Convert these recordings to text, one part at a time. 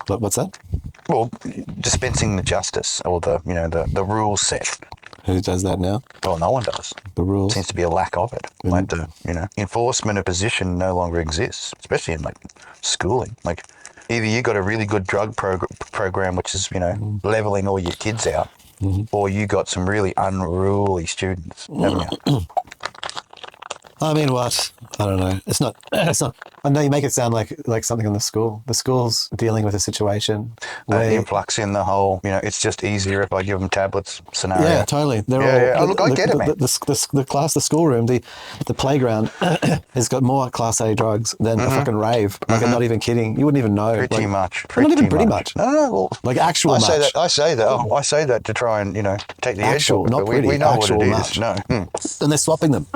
What's that? Well, dispensing the justice or the rule set. Who does that now? Well, no one does. The rules. Seems to be a lack of it. Like enforcement of position no longer exists, especially in like schooling. Like either you got a really good drug program, which is leveling all your kids out, or you got some really unruly students, haven't you? I mean, what? I don't know. It's not. I know you make it sound like something in the school. The school's dealing with a situation where influx in the whole. It's just easier if I give them tablets scenario. Yeah, totally. They're all. Oh, look, I get it, man. The schoolroom, the playground has got more Class A drugs than a fucking rave. Like, I'm not even kidding. You wouldn't even know. Pretty much. Not even pretty much. No. Well, like actual. I much. say that. I say that to try and take the actual, edge off it. not pretty. We know actual what it much. is. No. And they're swapping them.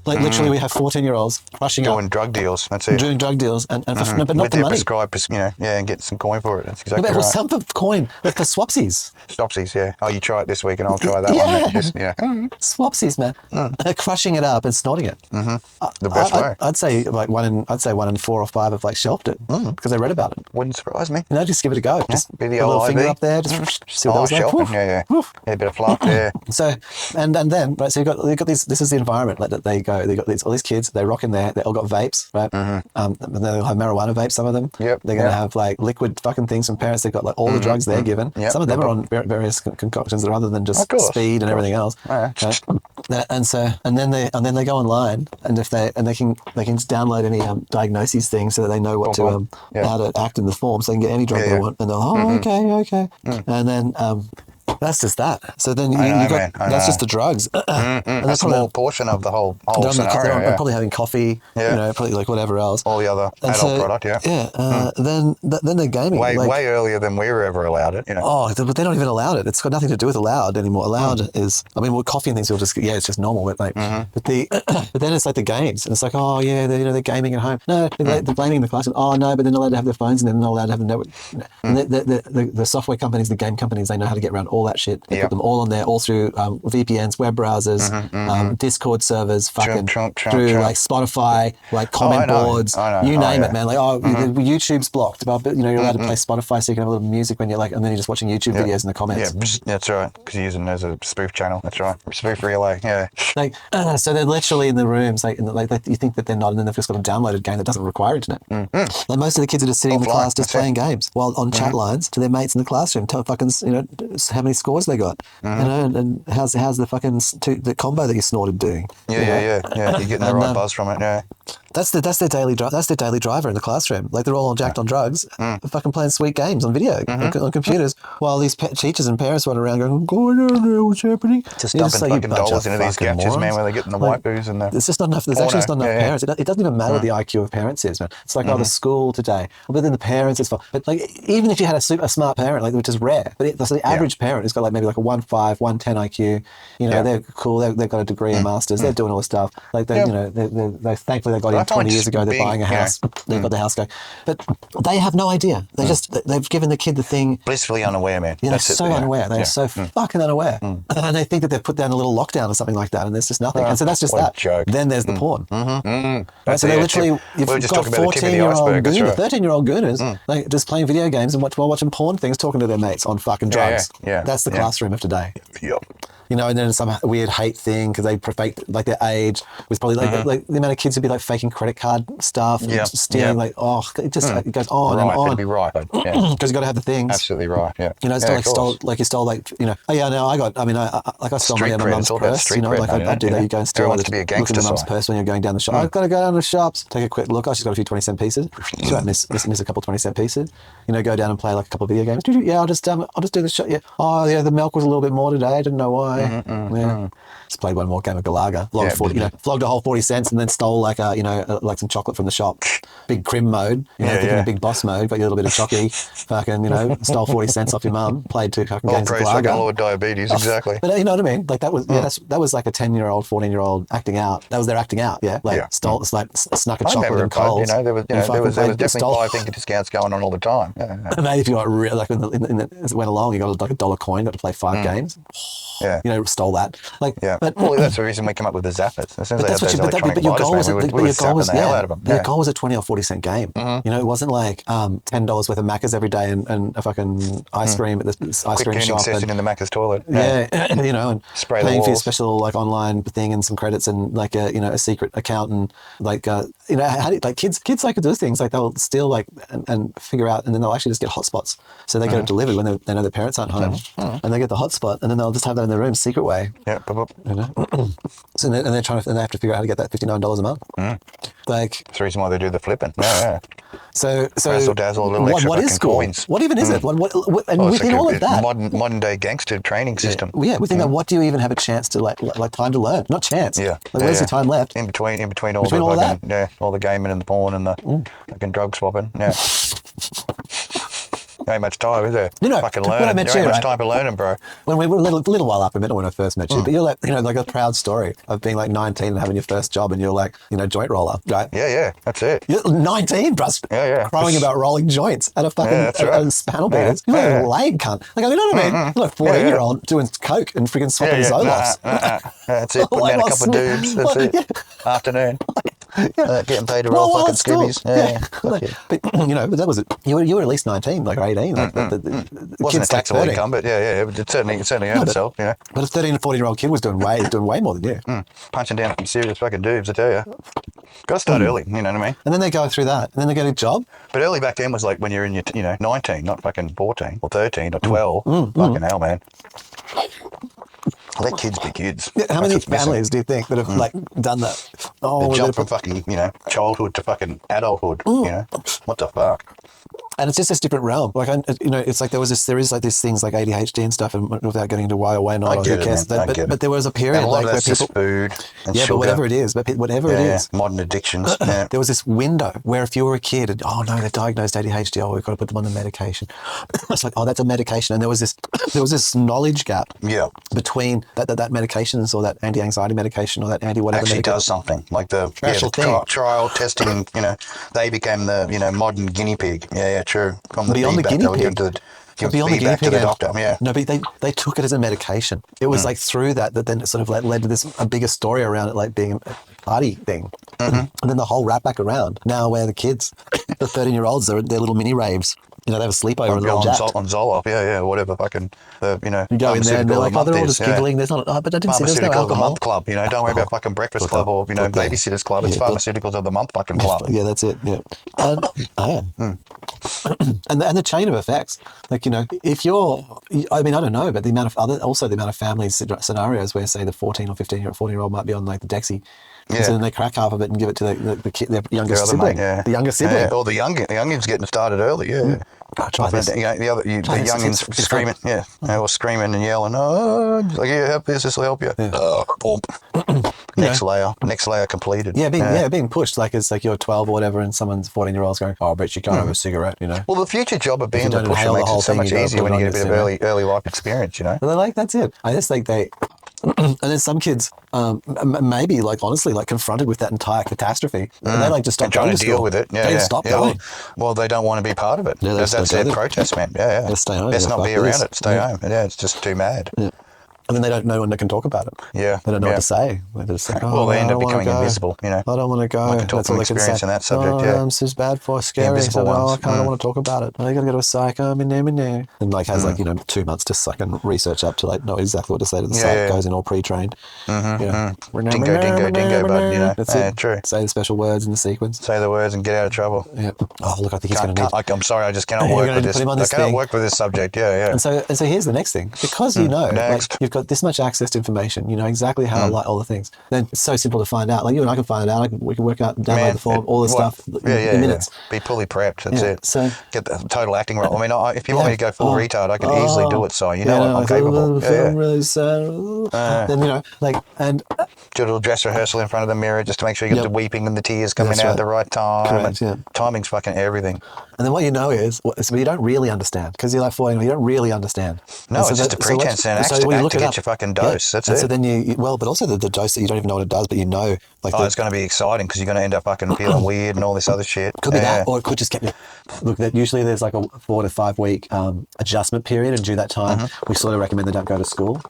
Like literally, we have 14-year-olds rushing doing drug deals. That's it. Doing drug deals, but not with the their money. Prescribed, and get some coin for it. That's exactly But right. some for coin, like for swapsies. Swapsies, yeah. Oh, you try it this week, and I'll try that one. Just, Swapsies, man. They're crushing it up and snorting it. The best way. I'd say like one in 4 or 5 have like shelved it because they read about it. Wouldn't surprise me. Just give it a go. Just be the put a little LIV. finger up there. Just see what that was like. Shelving, yeah, a bit of fluff there. So and then right, so you've got these. This is the environment that they go. They got all these kids. They rock in there. They all got vapes, right? And they'll have marijuana vapes. Some of them. Yep. They're gonna have like liquid fucking things from parents. They've got like all the drugs they're given. Yep. Some of them are on various concoctions that are other than just speed and everything else. Right? And then they go online, and if they can download any diagnoses things so that they know what how to act in the form, so they can get any drug they want, and they'll okay, and then. That's just that. So then you got that's just the drugs. And that's a small portion of the whole scenario. They're probably having coffee, probably like whatever else. All the other adult product, Then they're gaming. Way earlier than we were ever allowed it. Oh, but they're not even allowed it. It's got nothing to do with allowed anymore. Allowed is, with coffee and things, you'll just it's just normal. But but then it's like the games, and it's like, oh yeah, they're gaming at home. No, they're blaming the class. Oh no, but they're not allowed to have their phones, and they're not allowed to have the network. And the software companies, the game companies, they know how to get around all that shit. They put them all on there, all through VPNs, web browsers, Discord servers, fucking through like Spotify, like comment boards, you name it, man. Like YouTube's blocked, but you're allowed to play Spotify, so you can have a little music when you're like, and then you're just watching YouTube videos in the comments. Yeah, that's right. Because you're using it as a spoof channel. That's right. Spoof relay. Yeah. So they're literally in the rooms, like you think that they're not, and then they've just got a downloaded game that doesn't require internet. Like most of the kids are just sitting in the class, just playing games, while on chat lines to their mates in the classroom, tell fucking how many scores they got, and how's the fucking the combo that you snorted doing. Yeah. You're getting the right buzz from it. Yeah. That's their daily driver in the classroom. Like they're all jacked on drugs, fucking playing sweet games on video on computers, while these teachers and parents run around going, "Oh, I don't know what's happening." Just stuffing fucking dollars into these gotchas, man, where they're getting the white booze and the. There's just not enough. There's actually just not enough parents. It doesn't even matter what the IQ of parents is, man. It's like the school today, but then the parents is fine. But like even if you had a smart parent, like which is rare, but the average parent has got like maybe like a 1.5, 1.10 IQ. They're cool. They've got a degree, a master's. They're doing all this stuff. Like they thankfully they got in 20 years ago. They're buying a house. They've got the house going, but they have no idea. They've given the kid the thing. Blissfully unaware, man. They're so unaware. They're so fucking unaware, and they think that they've put down a little lockdown or something like that, and there's just nothing. And so that's just that. Joke. Then there's the porn. Right, so they literally, you've got 14-year-old gooners, 13-year-old gooners, like just playing video games and while watching porn things, talking to their mates on fucking drugs. That's the classroom of today. Yep. And then some weird hate thing because they fake like their age was probably like the amount of kids who'd be like faking credit card stuff, and stealing it goes on and on. It'd be right, because you got to have the things. Absolutely right. Yeah. You stole I stole money out of my mum's purse. I do that. You go and steal look in the mum's purse when you're going down the shop. I've got to go down the shops, take a quick look. She's got a few 20-cent pieces. She won't miss a couple 20-cent pieces. Go down and play like a couple of video games. Yeah, I'll just do the shot. Yeah. Oh yeah, the milk was a little bit more today. I didn't know why. Just played one more game of Galaga. Flogged a whole 40 cents and then stole like some chocolate from the shop. Big crim mode, thinking a big boss mode. Got you a little bit of chocky. Fucking, stole 40 cents off your mum. Played 2 fucking games of Galaga. All with diabetes, exactly. But you know what I mean? Like that was that was like a 10-year-old, 14-year-old acting out. That was their acting out. Yeah, stole snuck a chocolate and Coles. There was definitely 5 finger discounts going on all the time. And maybe if you got real, like when it went along, you got like $1 coin, got to play 5 games. Yeah. stole that. Like, Yeah. but Well, that's the reason we come up with the zappers. As soon as they had those electronic your lighters, goal was man, we were zapping the hell out of them. your goal was a 20 or 40 cent game. It wasn't like $10 worth of Maccas every day and a fucking ice cream at this ice Quick cream cleaning shop. session in the Macca's toilet. Yeah, and Spray the paying for your walls. special like online thing and some credits and like a secret account and like kids like to do things like they'll steal like and figure out, and then they'll actually just get hotspots, so they get it delivered when they know their parents aren't home, and they get the hotspot, and then they'll just have that in their room secret way. Yeah. So and they have to figure out how to get that $59 a month. Like That's the reason why they do the flipping. Yeah. so Razzle dazzle, a little extra what is fucking school? coins. What even is it? And within all of that, modern day gangster training system. within that, what do you even have a chance to like time to learn? Not chance. Yeah. Like, where's your time left? In between all Between the all fucking, all the gaming and the porn and the fucking drug swapping. Yeah. There ain't much time, is there? Fucking when I learning. met There ain't you, much right? time for learning, bro. When we were a little while after when I first met you, but you're like, like a proud story of being like 19 and having your first job, and you're like, joint roller, right? Yeah, that's it. You're 19, bro. Yeah. Crowing about rolling joints at a fucking that's right. a panel beaters. You're like a lame cunt. Like, I mean, you know what I mean? You're like a 14-year-old doing coke and freaking swapping Zoloffs. That's it. Putting down a couple of dudes. That's it. Afternoon. Getting paid to roll fucking skivvies. But but that was it. You were at least 19, like, or 18. Like the Wasn't a kids taxable like 30. income, but it certainly earned itself. But a 13 and 14-year-old kid was doing way more than you. Punching down some serious fucking dudes, I tell you. Got to start early, you know what I mean? And then they go through that, and then they get a job. But early back then was like when you're in your 19, not fucking 14 or 13 or 12. Fucking hell, man. Let kids be kids. Yeah, how many families do you think that have like done that? The jump from fucking childhood to fucking adulthood. What the fuck? And it's just this different realm. Like, it's like there is like these things like ADHD and stuff, and without getting into why or why not, or who cares. But there was a period And a lot like of where that's people, just food and but sugar. whatever it is, Modern addictions. Yeah. there was this window where if you were a kid, and, oh no, they're diagnosed ADHD, oh, we've got to put them on the medication. It's like, oh, that's a medication, and there was this knowledge gap. Yeah. Between that medication or that anti-anxiety medication or that anti-whatever Actually medication. does something like the Actual thing. trial testing. They became the modern guinea pig. Yeah, true. From the Beyond the feedback guinea they would pig. give to give Beyond the guinea feedback to pig, the doctor. Yeah. No, but they took it as a medication. It was like through that then it sort of like led to a bigger story around it, like being a party thing. And then the whole wrap back around. Now where the kids, the 13-year-olds, they're little mini raves. They have a sleepover and they're all jacked. On Zoloft, whatever fucking You go in there and they're like, oh, they're all just giggling. There's not, but I didn't see there's no Pharmaceuticals of the alcohol. month club, don't worry about fucking breakfast club or babysitters club. It's pharmaceuticals of the month fucking club. Yeah, that's it. Yeah, and the chain of effects. Like if you're, I mean, I don't know, but the amount of family scenarios where say the 14 or 14-year-old might be on like the Dexy. Yeah. So then they crack half of it and give it to the kid, their younger Their other sibling. mate, The younger sibling. Yeah. Or the youngin's getting started early. Yeah. Oh, try this. The youngins It's screaming, or screaming and yelling, oh, like, help this will help you. Next layer completed. Yeah, being pushed like it's like you're 12 or whatever, and someone's 14-year-old's going, oh, I bet you can't have a cigarette, Well, the future job of being you the don't pusher inhale the makes whole it so thing, much you gotta easier put when it you on get a bit this, of early life experience, But they're like, that's it. I just think and then some kids, maybe like honestly, like confronted with that entire catastrophe, and they like just stop trying going to to deal school. with it. They stop going. Well, they don't want to be part of it. Yeah, That's that's their it. protest, man. Yeah. Just stay home. Best Yeah, not be fuck around this. it. Stay home. Yeah, it's just too mad. Yeah. And then they don't know when they can talk about it. Yeah. They don't know what to say. They're just like, Well, they end up I don't wanna becoming go. invisible, I don't want to go. I can talk That's from all they can experience say. in that subject, yeah. This is bad for scary. invisible So, ones. I don't want to talk about it. I got to go to a psych. I'm in there. And like has 2 months to suck and research up to like know exactly what to say to the psych. Goes in all pre-trained. Dingo, bud, That's it. True. Say the special words in the sequence. Say the words and get out of trouble. Yeah. Oh, look, I think he's going to need... I'm sorry, I just cannot You're work gonna with this. put him on this I cannot thing. work with this subject. Yeah. And so here's the next thing. Because like, Next. you've got this much access to information, you know exactly how to like all the things. Then it's so simple to find out. Like you and I can find it out. We can work out, download the form, all the stuff in minutes. Be fully prepped. That's it. So get the total acting role. I mean, if you want me to go full retard, I can easily do it. So I'm capable. Really sad. Then and do a little dress rehearsal in front of the mirror just to make sure you get the weeping and the tears coming out at the right time. Correct, yeah. Timing's fucking everything. And then what you know is, you don't really understand because you're like 14, you don't really understand. No, it's just a pretense and act to get your fucking dose. That's it. So then but also the dose that you don't even know what it does, but you know. It's going to be exciting because you're going to end up fucking feeling weird and all this other shit. Could be that, or it could just get me. Look, usually there's like a 4 to 5 week adjustment period, and during that time, we sort of recommend they don't go to school.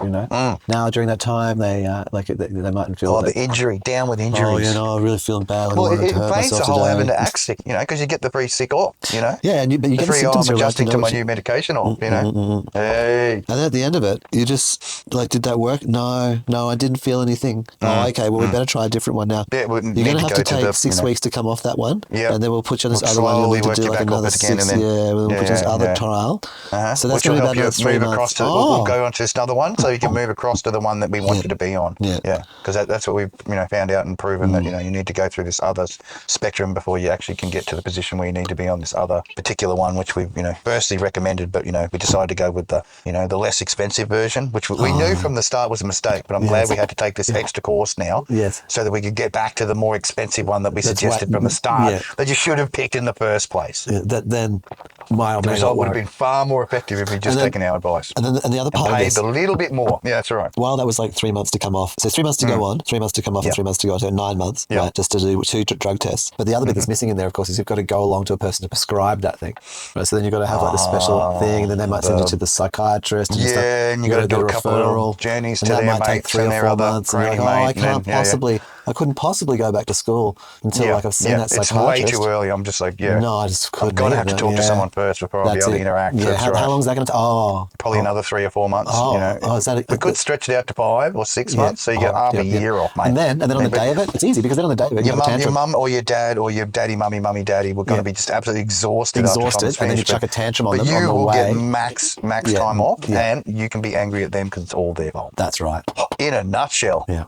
you know. Now during that time, they mightn't feel. Oh, the injury, down with injuries. Oh, you know, I'm really feeling bad. Well, I wanted it to hurt paints the myself whole today. having to act sick, you know, because you get the free sick off, you know. Yeah, but you The get the free, symptoms. I'm You're allowed adjusting know to my what new medication off, you know. Hey. And then at the end of it, you just like, did that work? No, I didn't feel anything. Oh, okay. Well, we better try a different one now. Yeah, we You're need going to to have go to take the, 6 weeks to come off that one. Yep. And then we'll put you on this We'll other one. You'll slowly need to work do you like back off another it again, 6. and then- We'll put you on this other trial. So that's which going will to help be you about 3 move months. across to. We'll go on to this other one, so you can move across to the one that we want you to be on. Yeah. Because that's what we've found out and proven that you need to go through this other spectrum before you actually can get to the position where you need to be on this other particular one, which we've firstly recommended, but we decided to go with the the less expensive version, which we knew from the start was a mistake. But I'm glad we had to take this extra course now, so that we could get back to the more expensive one that we suggested from the start that you should have picked in the first place. Yeah, that then might or The may result not would work. have been far more effective if we'd just taken our advice. And the other part of paid this, a little bit more. Yeah, that's right. while that was like 3 months to come off, so 3 months to go on, 3 months to come off, and 3 months to go on, so 9 months, right, just to do 2 drug tests. But the other bit that's missing in there, of course, is you've got to go along to a person to prescribe that thing. Right? So then you've got to have like the special thing, and then they might send you to the psychiatrist and stuff. And you got to do a couple of journeys to that their might take mates 3 and or their 4 other months, and you're like, granny oh, mate, I can't and then- possibly, I couldn't possibly go back to school until like I've seen that It's psychiatrist. way too early. I'm just like, No, I just couldn't. I've got to have to either. talk to someone first before I'll be able to interact. Yeah, That's right. how long is that going to take? Oh, Probably another 3 or 4 months. is that we could stretch it out to 5 or 6 months, so you get half a year off, mate. And then on the day of it, it's easy because then on the day of it, you have a your tantrum. mum or your dad or your daddy, mummy, daddy, we're going to be just absolutely exhausted after And finished, then you chuck a tantrum on them But on you the will way. get max time off, and you can be angry at them because it's all their fault. That's right. In a nutshell. Yeah.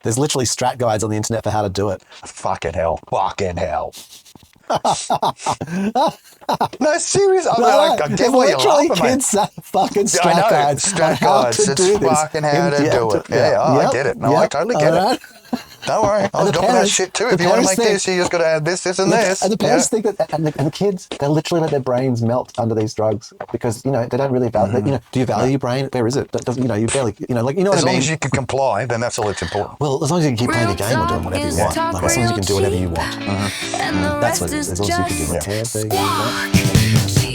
There's literally strat guides on the internet for how to do it. Fucking hell. No, serious. I get why you're laughing, mate. Kids say fucking strat I know, guides. strat guides. It's fucking how to do it. I get it. No, I totally get it. Don't worry. I was doing that shit too. If you want to make this, you just got to add this, and this. And the parents think that, and the kids, they literally let their brains melt under these drugs because, they don't really value, do you value your brain? Where is it? That doesn't, you barely, as what I mean? long as you can comply, then that's all that's important. Well, as long as you can keep playing the game or doing whatever you want. Like, as long as you can do whatever you want. That's what it is. As long as you can do whatever you want.